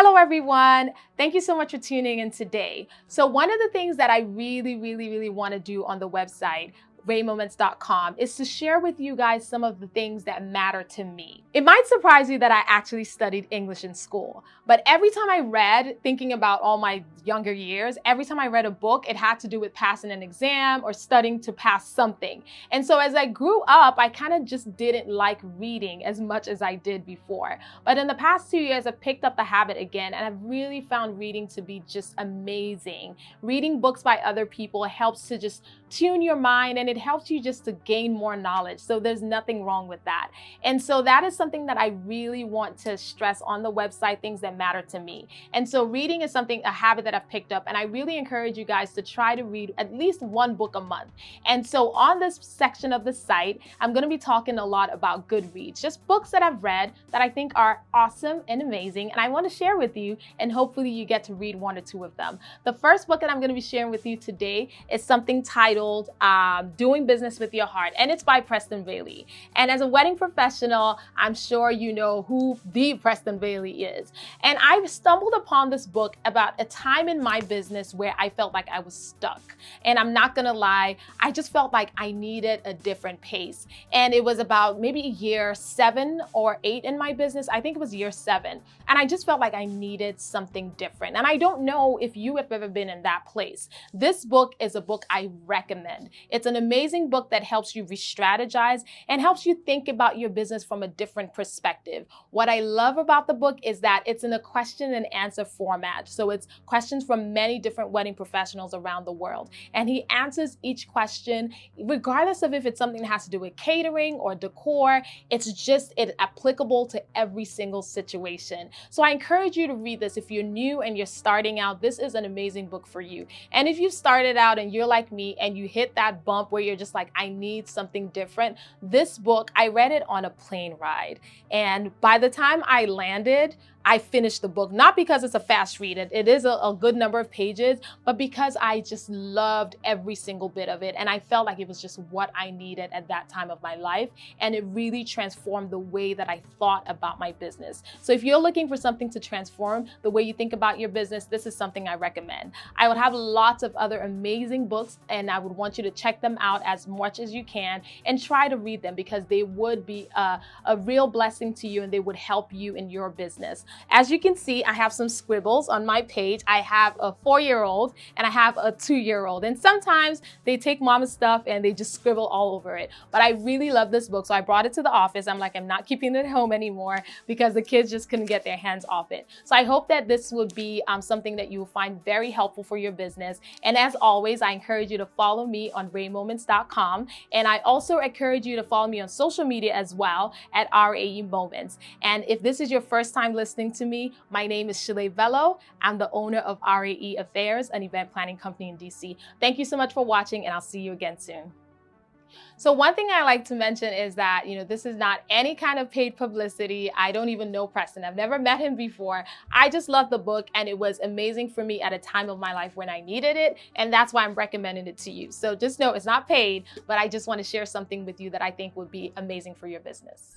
Hello, everyone. Thank you so much for tuning in today. So one of the things that I really want to do on the website, raymoments.com, is to share with you guys some of the things that matter to me. It might surprise you that I actually studied English in school, but every time I read, thinking about all my younger years, every time I read a book, it had to do with passing an exam or studying to pass something. And so as I grew up, I kind of just didn't like reading as much as I did before. But in the past 2 years, I've picked up the habit again, and I've really found reading to be just amazing. Reading books by other people helps to just tune your mind, and it helps you just to gain more knowledge. So there's nothing wrong with that. And so that is something that I really want to stress on the website, things that matter to me. And so reading is a habit that I've picked up, and I really encourage you guys to try to read at least one book a month. And so on this section of the site, I'm going to be talking a lot about Goodreads, just books that I've read that I think are awesome and amazing, and I want to share with you, and hopefully you get to read one or two of them. The first book that I'm going to be sharing with you today is something titled Doing Business with Your Heart, and it's by Preston Bailey. And as a wedding professional, I'm sure you know who the Preston Bailey is. And I stumbled upon this book about a time in my business where I felt like I was stuck. And I'm not gonna lie, I just felt like I needed a different pace. And it was about maybe year 7 or 8 in my business. I think it was year 7. And I just felt like I needed something different. And I don't know if you have ever been in that place. This book is a book I recommend. It's an amazing book that helps you re-strategize and helps you think about your business from a different perspective. What I love about the book is that it's in a question and answer format. So it's questions from many different wedding professionals around the world. And he answers each question, regardless of if it's something that has to do with catering or decor. It's applicable to every single situation. So I encourage you to read this. If you're new and you're starting out, this is an amazing book for you. And if you've started out and you're like me and you hit that bump where you're just like, I need something different, this book, I read it on a plane ride. And by the time I landed, I finished the book, not because it's a fast read, it is a good number of pages, but because I just loved every single bit of it. And I felt like it was just what I needed at that time of my life. And it really transformed the way that I thought about my business. So if you're looking for something to transform the way you think about your business, this is something I recommend. I would have lots of other amazing books, and I would want you to check them out as much as you can and try to read them, because they would be a real blessing to you and they would help you in your business. As you can see, I have some scribbles on my page. I have a 4-year-old and I have a 2-year-old. And sometimes they take mama's stuff and they just scribble all over it. But I really love this book, so I brought it to the office. I'm like, I'm not keeping it at home anymore because the kids just couldn't get their hands off it. So I hope that this would be something that you will find very helpful for your business. And as always, I encourage you to follow me on raymoments.com. And I also encourage you to follow me on social media as well at RAE Moments. And if this is your first time listening to me, my name is Shalay Bello. I'm the owner of RAE Affairs, an event planning company in DC. Thank you so much for watching, and I'll see you again soon. So one thing I like to mention is that, this is not any kind of paid publicity. I don't even know Preston. I've never met him before. I just love the book, and it was amazing for me at a time of my life when I needed it. And that's why I'm recommending it to you. So just know it's not paid, but I just want to share something with you that I think would be amazing for your business.